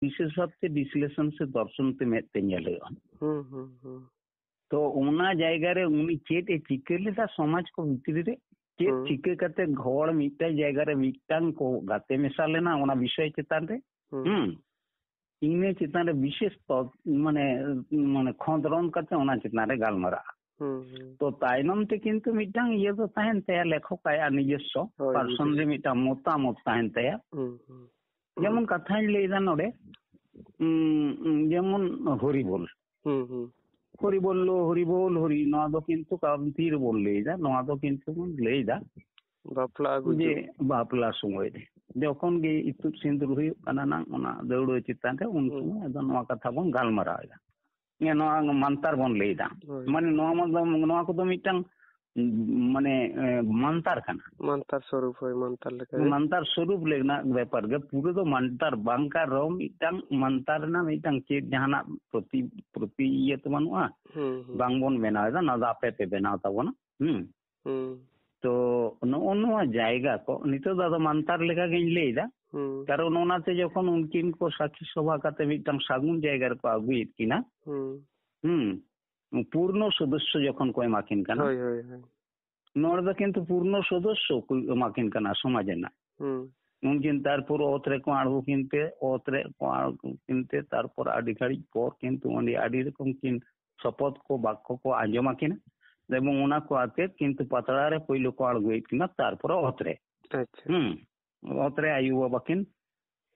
विशेष भाव से डिसलेशन से दर्शन ते में ते ñeलेगा तो उना जायगा रे उनी चेत ए चिके लेदा समाज को भितरी रे चेत चिके करते घोड़ मिटा जायगा रे मिटांग को गाते मेसा लेना उना विषय चेतान रे इने चेतान रे विशेष माने माने खंडरन करते उना चेतान रे गालमारा तो तायनम ते किंतु मिटांग ये तो ताहन तया लेखक आया निजस्व पर्सन रे मिटा मोता मत ताहन तया जेमन कथाई लेदा नोडे जेमन हरि बोल हरि बोलो हरि बोल हरि नवा दो किंतु कांतीर बोल लेदा नवा दो किंतु मन लेदा बापला जे बापला समय रे जखन गे इतु सिंदूर हुई कना ना ओना दौड़ो चितान रे उन समय अद नवा कथा बन गालमाराया ये नवा मंतर बन लेदा माने नवा को तो मिटांग माने मंतर कना मंतर स्वरूप होय मंतर स्वरूप लेना व्यापार गे पूरे तो मंतर बांका रो मिटांग मंतर ना मिटांग चेत जहाना प्रति ये तो बनुआ बांगबन बनादा ना दापे पे बनाता बना तो नोनवा जायगा को नितो दादा मंतर लेका गे लेदा कारण ओनाते जखन उनकिन को साक्षी सभा काते मिटांग सागुन जायगा रे को आगुइत किना पूर्ण सदस्य जखन को एमाकिन कना नोड़ दो किंतु पूर्ण सदस्य को एमाकिन कना समाजना उनकिन तारपुर ओतरे को आड़ू किनते ओतरे को आड़ू किनते तारपुर आड़ी घड़ी पर किंतु ओंडी आड़ी रकम किन शपथ को बाक्य को आंजमाकिन एवं ओना को आते किंतु पतड़ा रे पहिलो को आड़ू किना तारपुर ओतरे ओतरे आयु बाबाकिन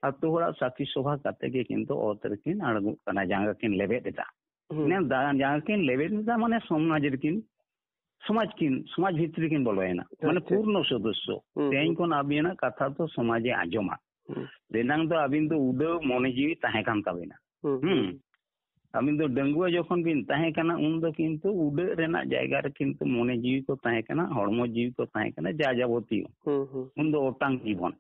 अतो होड़ा साक्षी सभा काते के किंतु ओतरे किन आड़ू कना जांगा किन लेबेदा ने जांगा किन लेबेदा माने समाज भित्री किन बोलवायना माने पूर्ण सदस्य तेन कोन आबिना कथा तो समाजे आजमा देनांग तो अबिन तो उडो मने जीवी ताहे कान ताबिना अबिन तो डंगुआ जखन बिन ताहे काना उन दो किंतु उडो रेना जायगा रे किंतु मने जीवी को ताहे काना हड़मो जीवी को ताहे काना जा जाबती उन दो ओटांग जीवन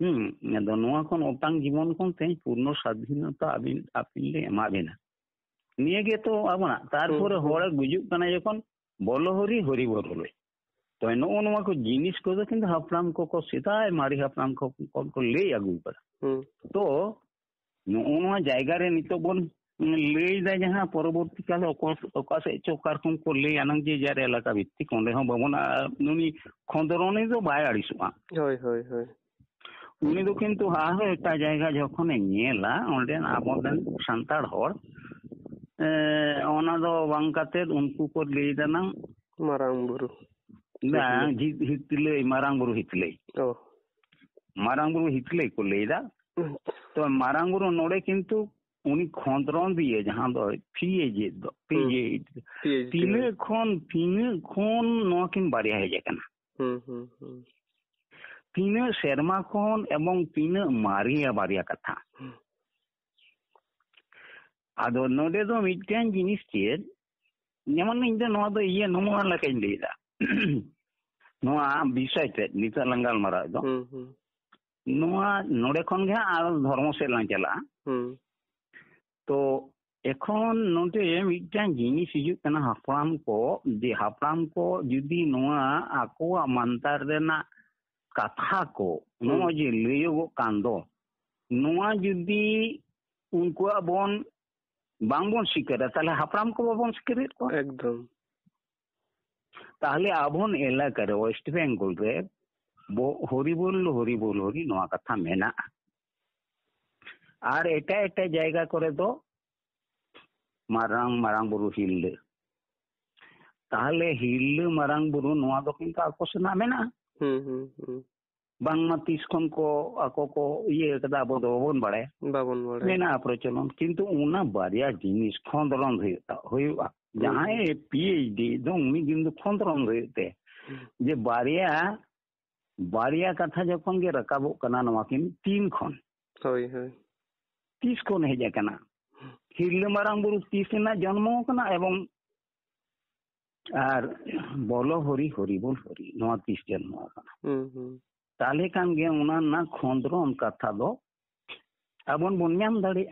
ने नोआ कोन ओटांग जीवन कोन ते पूर्ण स्वाधीनता अबिन आपिले एमाबिना निये गे तो आबना तारपर होड़ गुजुक कना जखन बोलो हरि हरि बोल तो नोआ को जिनिस को किंतु हापराम को सीताय मारी हापराम को ले आगु पड़ा तो नोआ जायगा रे नितो बोन ले दा जहां परवर्ती काल ओका से चोकारकुम को ले आनंग जे जारे इलाका भित्ति कोंडे हो बबना नुनी खंदरने तो बाय आड़िसुआ होय उनी दो किंतु हां एटा जायगा जखन नेला ओंडे आबोदन संताड़ होड़ ओना दो बांकाते उनको को ले दाना मारांग बुरु ना हितले मारांग बुरु हितले को लेदा तो मारांग बुरु नोडे किंतु उनी खंदरन दिए जहां दो पीए तीने खोन नोकिन बारिया हे जकना तीने शर्मा खोन एवं तीने मारिया बारिया कथा आदो नोडे दो मिटन जिनिस चेद जेमन इन दो नोआ दो ये नोआ लकन लेदा नोआ विषय ते निता लंगाल मारा दो नोआ नोडे खन गे आ धर्म से ला चला तो एखन नोटे मिटन जिनिस हिजुक कना हापराम को जुदी नोआ आको मंतर रेना कथा को नोआ जे लेयो कांदो नोआ जुदी उनको बोन बांगबन सिकरा ताले हापराम को बाबन सिकरे को एकदम ताले आबोन एलाका रे वेस्ट बेंगल रे हरि बोल नोआ कथा मेना आर एटा जायगा करे दो मारांग बुरु हिल्ले ताले हिल्ले मारांग बुरु नोआ दो किंतु आकोसना मेना बांगमा तीसखन को आको को ये कदा बाबन बाड़े मेना प्रचलन किंतु उना बारिया जिनिस खंदरन होयुआ जहां पीएचडी दो उनी किंतु खंदरन होते जे बारिया कथा जखन गे रकाबो कना नवा किन 3 खन होय 30 खन हेजा कना हिरले मारांग बुरु 30 ना जन्म कना एवं आर बोलो हरि बोल हरि नवा 30 जन्म कना ताले कान गे उना ना खंदरन कथा दो अबन बुन्याम दाड़े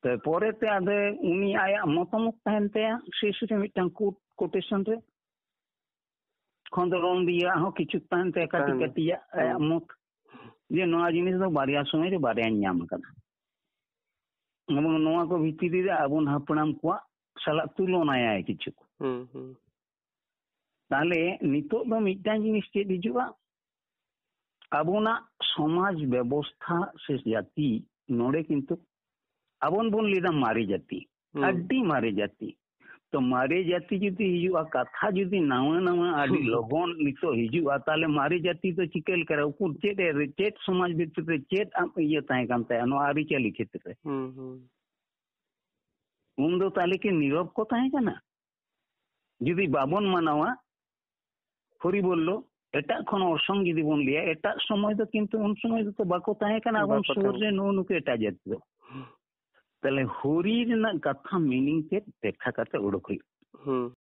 तो पोरेते आदे उनी आया मतमत तहनते शेषरे मिटांग कोटेशन रे खंदरन दिया हो किछु तहनते काटी काटिया मत ᱡᱮ ᱱᱚᱣᱟ ᱡᱤᱱᱤᱥ ᱫᱚ ᱵᱟᱨᱭᱟ ᱥᱚᱢᱚᱭ ᱨᱮ ᱵᱟᱨᱭᱟᱧ ᱧᱟᱢ ᱟᱠᱟᱫᱟ ᱮᱵᱚᱝ ᱱᱚᱣᱟ ᱠᱚ ᱵᱷᱤᱛᱨᱤ ᱨᱮ ᱟᱵᱚᱱ ᱦᱟᱯᱲᱟᱢ ᱠᱚᱣᱟᱜ ᱥᱟᱞᱟᱜ ᱛᱩᱞᱚᱱᱟᱭᱟᱭ ᱠᱤᱪᱷᱩ ᱛᱟᱦᱞᱮ ᱱᱤᱛᱚᱜ ᱫᱚ ᱢᱤᱫᱴᱟᱝ ᱡᱤᱱᱤস ᱪᱮᱫ ᱦᱤᱡᱩᱜᱼᱟ ᱟᱵᱚᱱᱟᱜ ᱥᱚᱢᱟᱡᱽ ᱵᱮᱵᱚᱥᱛᱷᱟ ᱥᱮ ᱡᱟᱹᱛᱤ ᱱᱚᱰᱮ ᱠᱤᱱᱛᱩ ᱟᱵᱚᱱ ᱵᱚᱱ ᱞᱟᱹᱭᱫᱟ ᱢᱟᱨᱮ ᱡᱟᱹᱛᱤ ᱟᱹᱰᱤ ᱢᱟᱨᱮ ᱡᱟᱹᱛᱤ ᱛᱚ ᱢᱟᱨᱮ ᱡᱟᱹᱛᱤ ᱡᱩᱫᱤ ᱦᱤᱡᱩᱜᱼᱟ ᱠᱟᱛᱷᱟ ᱡᱩᱫᱤ ᱱᱟᱣᱟ ᱱᱟᱣᱟ ᱟᱹᱰᱤ ᱞᱚᱜᱚᱱ ᱱᱤᱛᱚᱜ ᱦᱤᱡᱩᱜᱼᱟ ᱛᱟᱦᱞᱮ ᱢᱟᱨᱮ ᱡᱟᱹᱛᱤ ᱫᱚ ᱪᱤᱠᱟᱹ ᱞᱮᱠᱟ ᱩᱠᱩᱨ ᱪᱮᱫ ᱥᱚᱢᱟᱡᱽ ᱵᱷᱤᱛᱨᱤ ᱨᱮ ᱪᱮᱫ ᱤᱭᱟᱹ ᱛᱟᱦᱮᱸ ᱠᱟᱱ ᱛᱟᱭᱟ ᱱᱚᱣᱟ ᱟᱹᱨᱤᱪᱟᱹᱞᱤ ᱠᱷᱮᱛᱨᱮ ᱩᱱ ᱫᱚ ᱛᱟᱦᱞᱮ ᱠᱤ ᱱᱤᱨᱚᱵ ᱠᱚ ᱛᱟᱦᱮᱸ ᱠᱟᱱᱟ ᱡᱩᱫᱤ ᱵᱟᱵᱚᱱ ᱢᱟᱱᱟᱣᱟ ᱦᱚᱨᱤ ᱵᱚᱞᱞᱚ ᱮᱴᱟᱜ ᱠᱷᱚᱱ ᱚᱨᱥᱚᱝ ᱡᱩᱫᱤ ᱵᱚᱱ ᱞᱟᱹᱭᱟ ᱮᱴᱟᱜ ᱥᱚᱢᱚᱭ ᱫᱚ ᱠᱤᱱᱛᱩ ᱩᱱ ᱥᱚᱢᱚᱭ ᱫᱚ ᱵᱟᱠᱚ ᱛᱟᱦᱮᱸ ᱠᱟᱱᱟ ᱟᱵᱚ ᱥᱩᱨ ᱨᱮ ᱱᱩᱠᱩ ᱮᱴᱟᱜ ᱡᱟᱹᱛᱤ ᱫᱚ ᱛᱟᱦᱞᱮ ᱦᱚᱨᱤ ᱨᱮᱱᱟᱜ ᱠᱟᱛᱷᱟ ᱢᱤᱱᱤᱝ ᱪᱮᱫ ᱵᱮᱠᱠᱷᱟ ᱠᱟᱛᱮ ᱩᱰᱩᱠ ᱦᱩᱭᱩᱜᱼᱟ